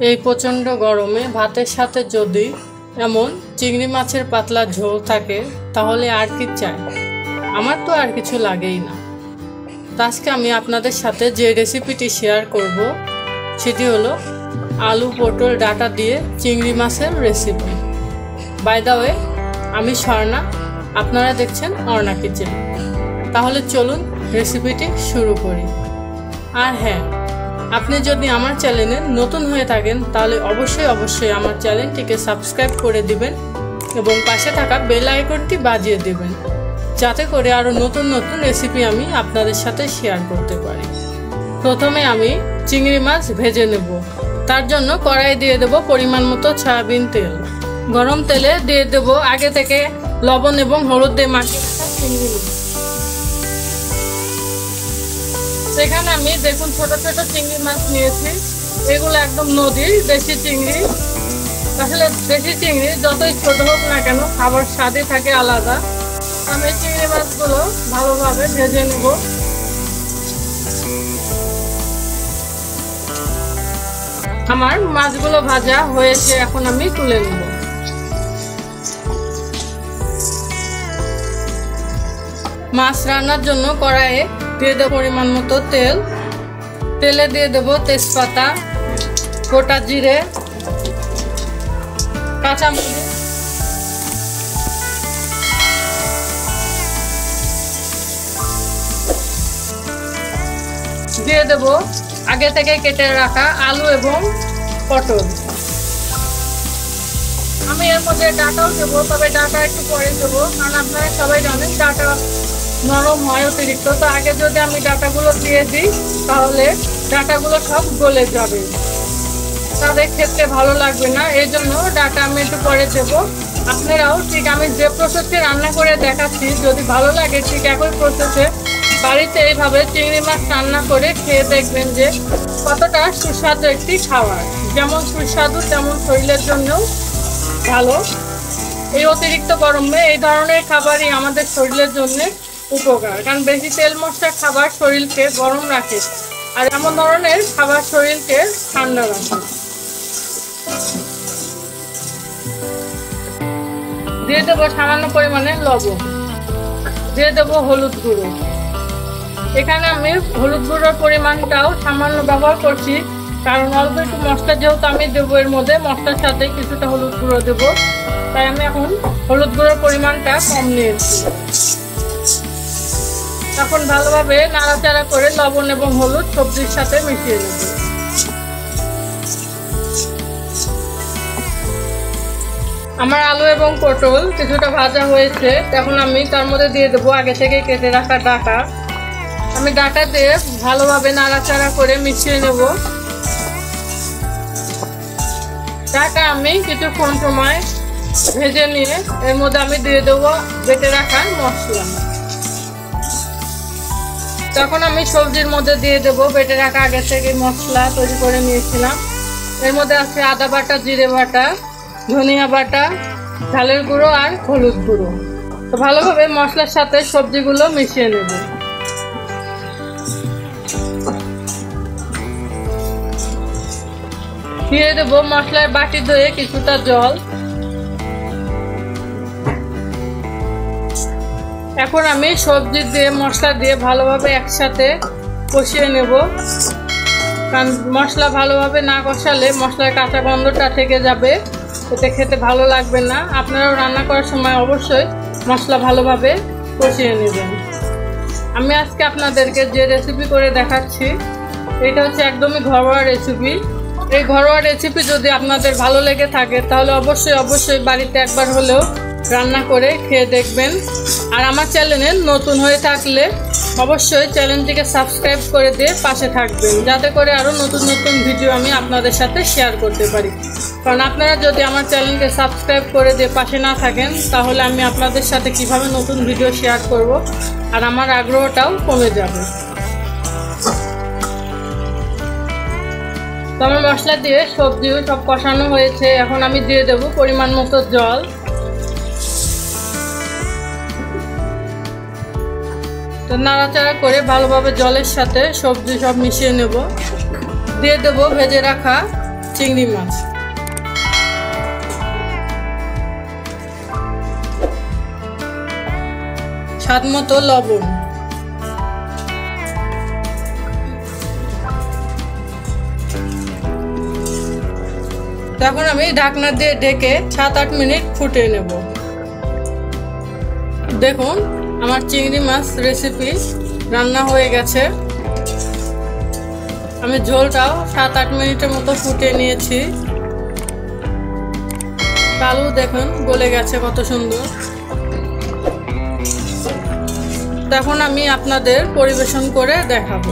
এই প্রচণ্ড গরমে ভাতের সাথে যদি এমন চিংড়ি মাছের পাতলা ঝোল থাকে তাহলে আর কি চাই। আমার তো আর কিছু লাগেই না। আজকে আমি আপনাদের সাথে যে রেসিপিটি শেয়ার করব সেটি হলো আলু পটল ডাঁটা দিয়ে চিংড়ি মাছের রেসিপি। বাই দ্য ওয়ে, আমি স্বর্ণা, আপনারা দেখছেন অর্ণা কিচেন। তাহলে চলুন রেসিপিটি শুরু করি। আর হ্যাঁ, আপনি যদি আমার চ্যানেলে নতুন হয়ে থাকেন তাহলে অবশ্যই আমার চ্যানেলটিকে সাবস্ক্রাইব করে দিবেন এবং পাশে থাকা বেল আইকনটি বাজিয়ে দিবেন, যাতে করে আরও নতুন নতুন রেসিপি আমি আপনাদের সাথে শেয়ার করতে পারি। প্রথমে আমি চিংড়ি মাছ ভেজে নেব। তার জন্য কড়াই দিয়ে দেব পরিমাণ মতো সয়াবিন তেল। গরম তেলে দিয়ে দেব আগে থেকে লবণ এবং হলুদ দিয়ে মাখিয়ে রাখা চিংড়ি মাছ। সেখানে আমি দেখুন ছোট ছোট চিংড়ি মাছ নিয়েছি। এগুলো একদম নদীর দেশি চিংড়ি। আসলে দেশি চিংড়ি যতই ছোট হোক না কেন খাবার স্বাদই থাকে আলাদা। আমি চিংড়ি মাছগুলো ভালোভাবে ভেজে নেব। আমার মাছগুলো ভাজা হয়েছে, এখন আমি তুলে নেব। মাছ রান্নার জন্য কড়াইয়ে দিয়ে দেবো পরিমাণ মতো তেল। তেলে দিয়ে দেবো তেজপাতা, গোটা জিরে, কাঁচামরিচ, দিয়ে দেবো আগে থেকে কেটে রাখা আলু এবং পটল। আমি এর মধ্যে ডাঁটাও দেবো, তবে ডাঁটা একটু পরে দেবো, কারণ আপনারা সবাই জানেন ডাঁটা নরম হয় অতিরিক্ত। তো আগে যদি আমি ডাঁটাগুলো দিয়ে দিই তাহলে ডাঁটাগুলো সব গলে যাবে, তাদের খেতে ভালো লাগবে না। এই জন্য ডাঁটা আমি একটু পরে দেবো। আপনারাও ঠিক আমি যে প্রসেসে রান্না করে দেখাচ্ছি, যদি ভালো লাগে ঠিক একই প্রসেসে বাড়িতে এইভাবে চিংড়ি মাছ রান্না করে খেয়ে দেখবেন যে কতটা সুস্বাদু একটি খাবার। যেমন সুস্বাদু তেমন শরীরের জন্যও ভালো। এই অতিরিক্ত গরমে এই ধরনের খাবারই আমাদের শরীরের জন্য উপকার, কারণ বেশি তেল মশলা খাবার শরীরকে গরম রাখে, আর এমন ধরনের খাবার শরীরকে ঠান্ডা রাখে। দিয়ে দেবো সামান্য পরিমাণে লবণ, দিয়ে দেবো হলুদ গুঁড়ো। এখানে আমি হলুদ গুঁড়োর পরিমাণটাও সামান্য ব্যবহার করছি, কারণ অল্প একটু মশলা যেহেতু আমি দেবো এর মধ্যে, মশলার সাথে কিছুটা হলুদ গুঁড়ো দেবো, তাই আমি এখন হলুদ গুঁড়োর পরিমাণটা কম নিয়েছি। এখন ভালোভাবে নাড়াচাড়া করে লবণ এবং হলুদ সবজির সাথে মিশিয়ে নেব। আমার আলু এবং পটল কিছুটা ভাজা হয়েছে, এখন আমি তার মধ্যে দিয়ে দেবো আগে থেকে কেটে রাখা ডাঁটা। আমি ডাঁটা দিয়ে ভালোভাবে নাড়াচাড়া করে মিশিয়ে নেব। ডাঁটা আমি কিছুক্ষণ সময় ভেজে নিয়ে এর মধ্যে আমি দিয়ে দেবো বেটে রাখা মশলা। তখন আমি সবজির মধ্যে দিয়ে দেবো বেটে রাখা আগে থেকে মশলা তৈরি করে নিয়েছিলাম। এর মধ্যে আছে আদা বাটা, জিরে বাটা, ধনিয়া বাটা, ঝালের গুঁড়ো আর হলুদ গুঁড়ো। তো ভালোভাবে মশলার সাথে সবজিগুলো মিশিয়ে নেব। দিয়ে দেবো মশলার বাটি ধুয়ে কিছুটা জল। এখন আমি সবজি দিয়ে মশলা দিয়ে ভালোভাবে একসাথে কষিয়ে নেব, কারণ মশলা ভালোভাবে না কষালে মশলার কাঁচা গন্ধটা থেকে যাবে, এতে খেতে ভালো লাগবে না। আপনারাও রান্না করার সময় অবশ্যই মশলা ভালোভাবে কষিয়ে নেবেন। আমি আজকে আপনাদেরকে যে রেসিপি করে দেখাচ্ছি এটা হচ্ছে একদমই ঘরোয়া রেসিপি। এই ঘরোয়া রেসিপি যদি আপনাদের ভালো লেগে থাকে তাহলে অবশ্যই বাড়িতে একবার হলেও রান্না করে খেয়ে দেখবেন। আর আমার চ্যানেলে নতুন হয়ে থাকলে অবশ্যই চ্যানেলটিকে সাবস্ক্রাইব করে দিয়ে পাশে থাকবেন, যাতে করে আরও নতুন নতুন ভিডিও আমি আপনাদের সাথে শেয়ার করতে পারি। কারণ আপনারা যদি আমার চ্যানেলকে সাবস্ক্রাইব করে দিয়ে পাশে না থাকেন তাহলে আমি আপনাদের সাথে কিভাবে নতুন ভিডিও শেয়ার করব, আর আমার আগ্রহটাও কমে যাবে। তো আমার মশলা দিয়ে সবজিও সব কষানো হয়েছে, এখন আমি দিয়ে দেবো পরিমাণ মতো জল। তো নাড়াচাড়া করে ভালোভাবে জলের সাথে সবজি সব মিশিয়ে নেব। দিয়ে দেবো ভেজে রাখা চিংড়ি মাছ। স্বাদমতো লবণ। এখন আমি ঢাকনা দিয়ে ঢেকে 7-8 মিনিট ফুটিয়ে নেব। দেখুন আমার চিংড়ি মাছ রেসিপি রান্না হয়ে গেছে। আমি ঝোলটাও 7-8 মিনিটের মতো ফুটিয়ে নিয়েছি। আলু দেখুন গলে গেছে কত সুন্দর। এখন আমি আপনাদের পরিবেশন করে দেখাবো।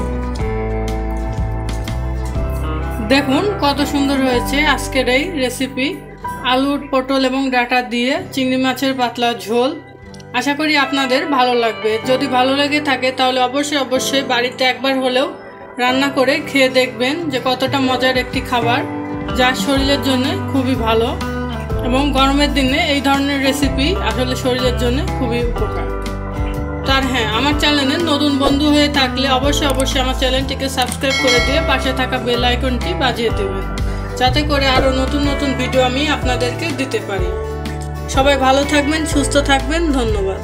দেখুন কত সুন্দর হয়েছে আজকের এই রেসিপি, আলুর পটল এবং ডাঁটা দিয়ে চিংড়ি মাছের পাতলা ঝোল। আশা করি আপনাদের ভালো লাগবে। যদি ভালো লেগে থাকে তাহলে অবশ্যই বাড়িতে একবার হলেও রান্না করে খেয়ে দেখবেন যে কতটা মজার একটি খাবার, যা শরীরের জন্য খুবই ভালো এবং গরমের দিনে এই ধরনের রেসিপি আসলে শরীরের জন্য খুবই উপকার। তার হ্যাঁ, আমার চ্যানেলে নতুন বন্ধু হয়ে থাকলে অবশ্যই আমার চ্যানেলটিকে সাবস্ক্রাইব করে দিয়ে পাশে থাকা বেল আইকনটি বাজিয়ে দেবেন, যাতে করে আরও নতুন ভিডিও আমি আপনাদেরকে দিতে পারি। সবাই ভালো থাকবেন, সুস্থ থাকবেন। ধন্যবাদ।